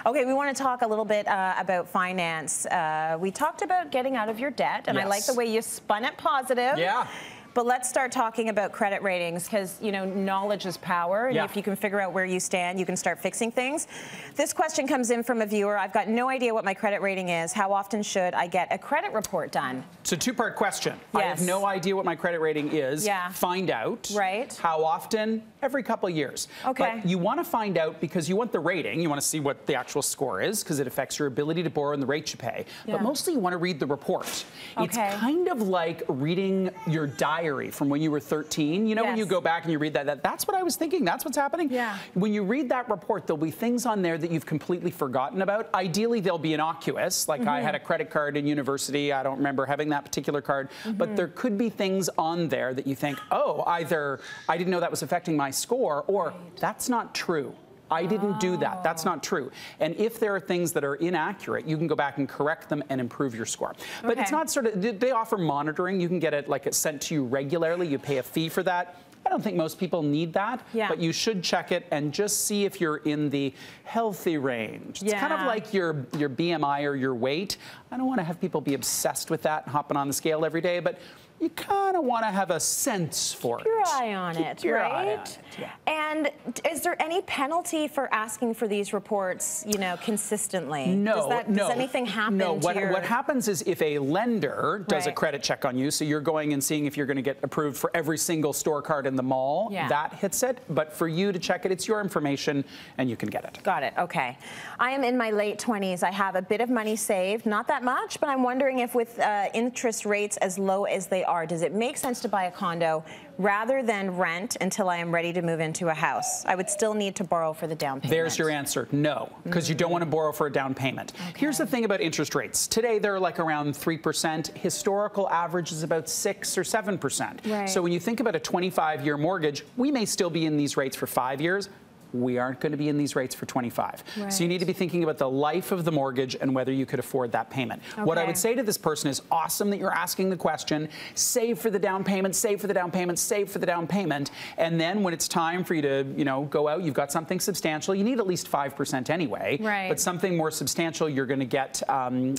Okay, we want to talk a little bit about finance. We talked about getting out of your debt, and I like the way you spun it positive. Yeah. But let's start talking about credit ratings because, you know, knowledge is power. And if you can figure out where you stand, you can start fixing things. This question comes in from a viewer. I've got no idea what my credit rating is. How often should I get a credit report done? It's a two-part question. Yes. I have no idea what my credit rating is. Find out. Right. How often? Every couple of years. Okay. But you want to find out because you want the rating. You want to see what the actual score is because it affects your ability to borrow and the rate you pay. But mostly you want to read the report. It's kind of like reading your diary from when you were 13. You know, when you go back and you read that's what I was thinking. That's what's happening. Yeah. When you read that report, there'll be things on there that you've completely forgotten about. Ideally, they'll be innocuous. Like I had a credit card in university. I don't remember having that particular card. But there could be things on there that you think, oh, either I didn't know that was affecting my score, or that's not true. I didn't do that. That's not true. And if there are things that are inaccurate, you can go back and correct them and improve your score. But it's not sort of, they offer monitoring. You can get it like it's sent to you regularly. You pay a fee for that. I don't think most people need that, but you should check it and just see if you're in the healthy range. It's kind of like your BMI or your weight. I don't want to have people be obsessed with that, hopping on the scale every day, but you kind of want to have a sense for it. Keep your eye on it, right? And is there any penalty for asking for these reports, you know, consistently? No, does anything happen to what happens is if a lender does a credit check on you, so you're going and seeing if you're going to get approved for every single store card in the mall, that hits it. But for you to check it, it's your information and you can get it. Got it. Okay. I am in my late 20s. I have a bit of money saved, not that much, but I'm wondering if with interest rates as low as they are, does it make sense to buy a condo rather than rent until I am ready to move into a house? I would still need to borrow for the down payment. There's your answer. No, because you don't want to borrow for a down payment. Here's the thing about interest rates. Today, they're like around 3%. Historical average is about 6 or 7%. So when you think about a 25-year mortgage, we may still be in these rates for 5 years. We aren't going to be in these rates for 25. So you need to be thinking about the life of the mortgage and whether you could afford that payment. What I would say to this person is awesome that you're asking the question, save for the down payment, save for the down payment, save for the down payment. And then when it's time for you to, you know, go out, you've got something substantial. You need at least 5% anyway. But something more substantial, you're going to get,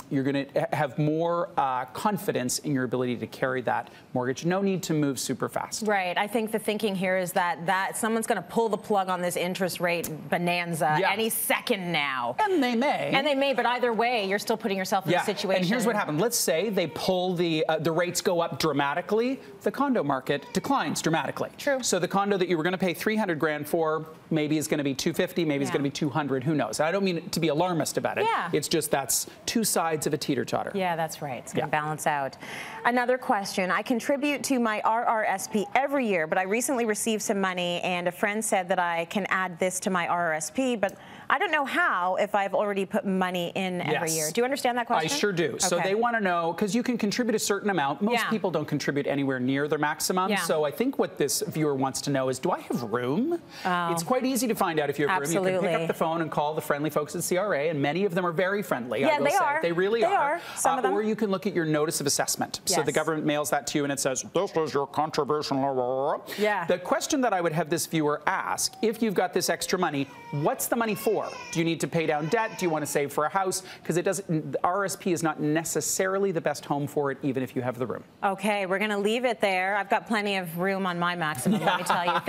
you're going to have more confidence in your ability to carry that mortgage. No need to move super fast. I think the thinking here is that someone's going to pull the plug on this interest rate bonanza any second now. And they may. And they may, but either way, you're still putting yourself in a situation. And here's what happened. Let's say they pull the rates go up dramatically. The condo market declines dramatically. So the condo that you were going to pay 300 grand for maybe is going to be 250, maybe it's going to be 200. Who knows? I don't mean to be alarmist about it. It's just that's two sides of a teeter-totter. Yeah, that's right. It's going to balance out. Another question. I contribute to my RRSP every year, but I recently received some money and a friend said that I can add this to my RRSP, but I don't know how if I've already put money in every year. Do you understand that question? I sure do. So they want to know, because you can contribute a certain amount. Most people don't contribute anywhere near their maximum. So I think what this viewer wants to know is, do I have room? It's quite easy to find out if you have room. You can pick up the phone and call the friendly folks at CRA, and many of them are very friendly. I will say. They really are. Some of them. Or you can look at your notice of assessment. So the government mails that to you and it says, this is your contribution. The question that I would have this viewer ask, if you've got this extra money, what's the money for? Do you need to pay down debt? Do you want to save for a house? Because it doesn't. The RSP is not necessarily the best home for it, even if you have the room. Okay, we're going to leave it there. I've got plenty of room on my maximum, let me tell you.